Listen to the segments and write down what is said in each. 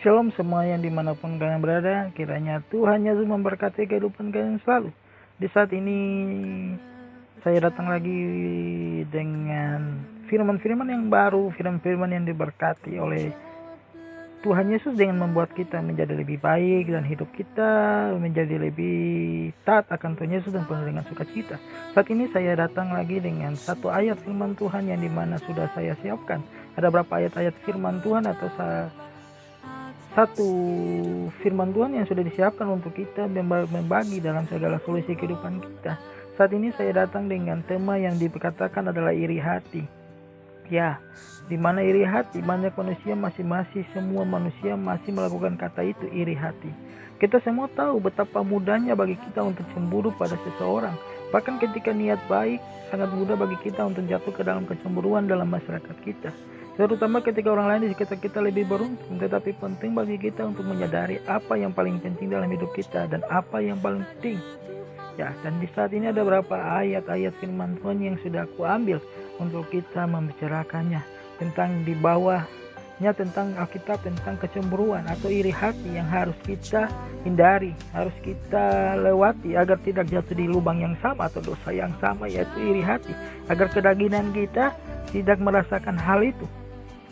Shalom semua yang dimanapun kalian berada, kiranya Tuhan Yesus memberkati kehidupan kalian selalu. Di saat ini saya datang lagi dengan firman-firman yang baru, firman-firman yang diberkati oleh Tuhan Yesus dengan membuat kita menjadi lebih baik dan hidup kita menjadi lebih taat akan Tuhan Yesus dan penuh dengan sukacita. Saat ini saya datang lagi dengan satu ayat firman Tuhan yang dimana sudah saya siapkan. Ada berapa ayat-ayat firman Tuhan atau satu firman Tuhan yang sudah disiapkan untuk kita membagi dalam segala solusi kehidupan kita. Saat ini saya datang dengan tema yang dikatakan adalah iri hati. Ya, di mana iri hati, banyak manusia semua manusia masih melakukan kata itu, iri hati. Kita semua tahu betapa mudahnya bagi kita untuk cemburu pada seseorang. Bahkan ketika niat baik, sangat mudah bagi kita untuk jatuh ke dalam kecemburuan dalam masyarakat kita. Terutama ketika orang lain di sekitar kita lebih beruntung. Tetapi penting bagi kita untuk menyadari apa yang paling penting dalam hidup kita dan apa yang paling penting. Ya, dan di saat ini ada beberapa ayat-ayat firman Tuhan yang sudah aku ambil untuk kita membicarakannya tentang di bawahnya tentang Alkitab, tentang kecemburuan atau iri hati yang harus kita hindari, harus kita lewati agar tidak jatuh di lubang yang sama atau dosa yang sama, yaitu iri hati, agar kedagingan kita tidak merasakan hal itu.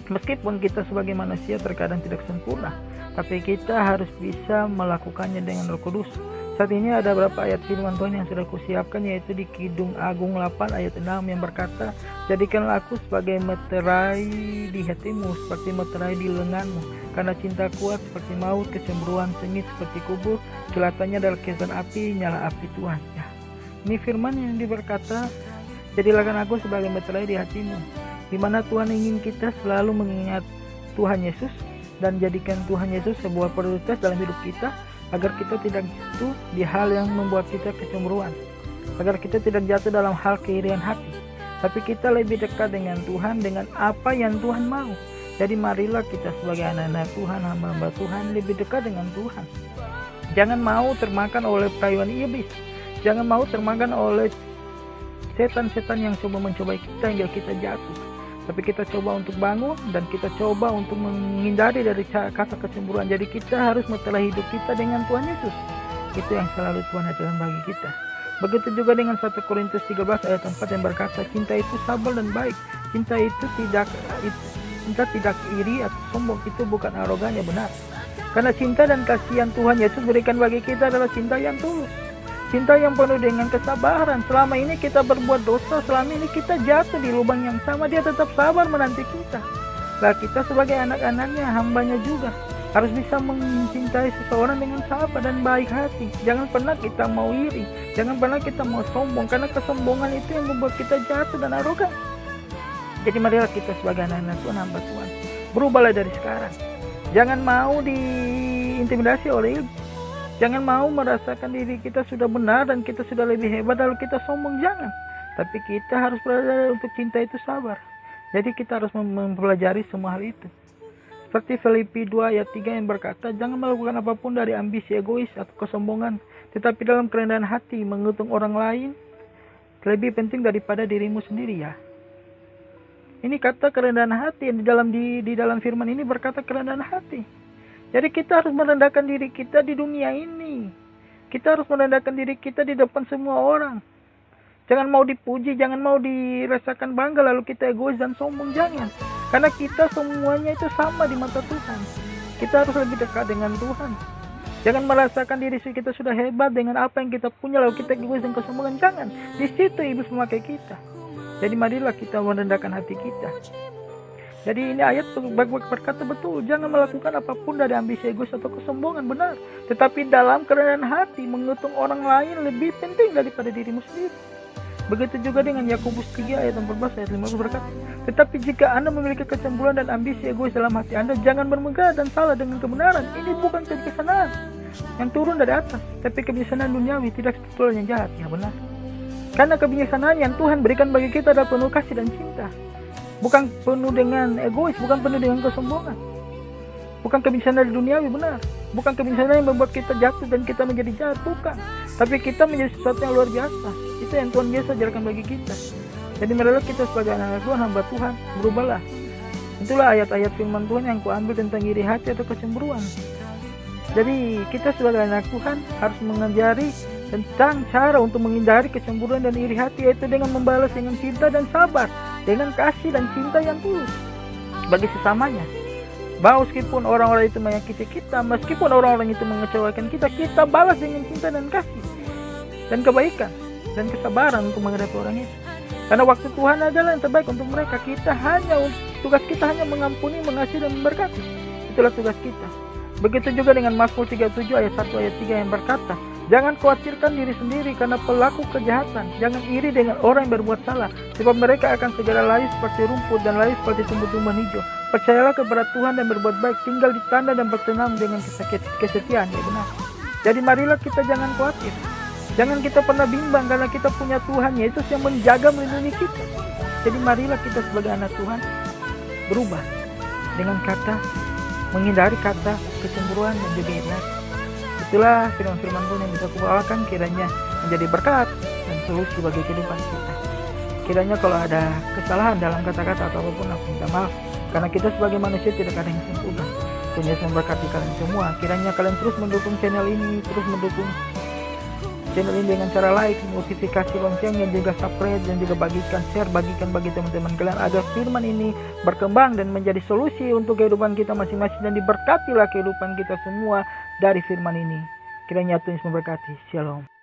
Meskipun kita sebagai manusia terkadang tidak sempurna, tapi kita harus bisa melakukannya dengan Roh Kudus. Saat ini ada beberapa ayat firman Tuhan yang sudah kusiapkan, yaitu di Kidung Agung 8 ayat 6 yang berkata, "Jadikanlah aku sebagai meterai di hatimu, seperti meterai di lenganmu, karena cinta kuat seperti maut, kecemburuan sengit seperti kubur, kelihatannya adalah kesan api, nyala api Tuhan." Ya. Ini firman yang berkata, "Jadilah aku sebagai meterai di hatimu," di mana Tuhan ingin kita selalu mengingat Tuhan Yesus dan jadikan Tuhan Yesus sebuah prioritas dalam hidup kita, agar kita tidak jatuh di hal yang membuat kita kecemburuan, agar kita tidak jatuh dalam hal keirian hati, tapi kita lebih dekat dengan Tuhan, dengan apa yang Tuhan mau. Jadi marilah kita sebagai anak-anak Tuhan, hamba-hamba Tuhan, lebih dekat dengan Tuhan. Jangan mau termakan oleh perayuan iblis, jangan mau termakan oleh setan-setan yang coba mencobai kita hingga kita jatuh. Tapi kita coba untuk bangun dan kita coba untuk menghindari dari kata kecemburuan. Jadi kita harus memulai hidup kita dengan Tuhan Yesus. Itu yang selalu Tuhan ajarkan bagi kita. Begitu juga dengan 1 Korintus 13 ayat 4 yang berkata, "Cinta itu sabar dan baik. Cinta itu tidak iri atau sombong. Itu bukan arogan, ya benar." Karena cinta dan kasihan Tuhan Yesus berikan bagi kita adalah cinta yang tulus. Cinta yang penuh dengan kesabaran. Selama ini kita berbuat dosa, selama ini kita jatuh di lubang yang sama, Dia tetap sabar menanti kita. Lah kita sebagai anak-anaknya, hambanya juga, harus bisa mencintai seseorang dengan sabar dan baik hati. Jangan pernah kita mau iri, jangan pernah kita mau sombong, karena kesombongan itu yang membuat kita jatuh dan arogan. Jadi marilah kita sebagai anak-anak Tuhan, hamba Tuhan, berubahlah dari sekarang. Jangan mau diintimidasi oleh iblis. Jangan mau merasakan diri kita sudah benar dan kita sudah lebih hebat lalu kita sombong, jangan. Tapi kita harus belajar untuk cinta itu sabar. Jadi kita harus mempelajari semua hal itu. Seperti Filipi 2 ayat 3 yang berkata, "Jangan melakukan apapun dari ambisi egois atau kesombongan, tetapi dalam kerendahan hati mengutung orang lain lebih penting daripada dirimu sendiri." Ya. Ini kata kerendahan hati yang di dalam firman ini berkata kerendahan hati. Jadi kita harus merendahkan diri kita di dunia ini. Kita harus merendahkan diri kita di depan semua orang. Jangan mau dipuji, jangan mau dirasakan bangga lalu kita egois dan sombong, jangan. Karena kita semuanya itu sama di mata Tuhan. Kita harus lebih dekat dengan Tuhan. Jangan merasakan diri kita sudah hebat dengan apa yang kita punya lalu kita egois dan kesombongan, jangan. Di situ iblis memakai kita. Jadi marilah kita merendahkan hati kita. Jadi ini ayat berkata betul, jangan melakukan apapun dari ambisi egois atau kesombongan, benar. Tetapi dalam kerendahan hati mengutung orang lain lebih penting daripada dirimu sendiri. Begitu juga dengan Yakobus 3 ayat 14 ayat 15 berkata, "Tetapi jika Anda memiliki kecemburuan dan ambisi egois dalam hati Anda, jangan bermegah dan salah dengan kebenaran. Ini bukan kebijaksanaan yang turun dari atas, tapi kebijaksanaan duniawi, tidak spiritual yang jahat." Ya benar. Karena kebijaksanaan yang Tuhan berikan bagi kita adalah penuh kasih dan cinta. Bukan penuh dengan egois, bukan penuh dengan kesombongan. Bukan kebijaksanaan duniawi, benar. Bukan kebijaksanaan yang membuat kita jatuh dan kita menjadi jahat, bukan. Tapi kita menjadi sesuatu yang luar biasa. Itu yang Tuhan Yesus ajarkan bagi kita. Jadi marilah kita sebagai anak-anak Tuhan, hamba Tuhan, berubahlah Itulah ayat-ayat firman Tuhan yang kuambil tentang iri hati atau kecemburuan. Jadi kita sebagai anak Tuhan harus mengajari tentang cara untuk menghindari kecemburuan dan iri hati, yaitu dengan membalas dengan cinta dan sabar, dengan kasih dan cinta yang tulus bagi sesamanya. Bahwa meskipun orang-orang itu menyakiti kita, meskipun orang-orang itu mengecewakan kita, kita balas dengan cinta dan kasih dan kebaikan dan kesabaran untuk menghadapi orang itu. Karena waktu Tuhan adalah yang terbaik untuk mereka. Tugas kita hanya mengampuni, mengasihi dan memberkati. Itulah tugas kita. Begitu juga dengan Mazmur 37 ayat 1 ayat 3 yang berkata, jangan khawatirkan diri sendiri karena pelaku kejahatan. Jangan iri dengan orang yang berbuat salah, sebab mereka akan segera layu seperti rumput dan layu seperti tumbuh-tumbuhan hijau. Percayalah kepada Tuhan dan berbuat baik, tinggal di tanah dan bertenang dengan kesetiaan. Ya benar. Jadi marilah kita jangan khawatir. Jangan kita pernah bimbang karena kita punya Tuhan, Yesus yang menjaga melindungi kita. Jadi marilah kita sebagai anak Tuhan berubah dengan kata, menghindari kata kecemburuan dan juga iri hati. Itulah firman-firman Tuhan yang bisa kubawakan, kiranya menjadi berkat dan solusi bagi kehidupan kita. Kiranya kalau ada kesalahan dalam kata-kata atau apapun, aku minta maaf, karena kita sebagai manusia tidak ada yang sempurna. Tuhan Yesus memberkati kalian semua. Kiranya kalian terus mendukung channel ini, terus mendukung channel ini dengan cara like, notifikasi loncengnya, juga subscribe dan juga bagikan bagi teman-teman kalian agar firman ini berkembang dan menjadi solusi untuk kehidupan kita masing-masing, dan diberkatilah kehidupan kita semua dari firman ini. Kiranya Tuhan memberkati. Shalom.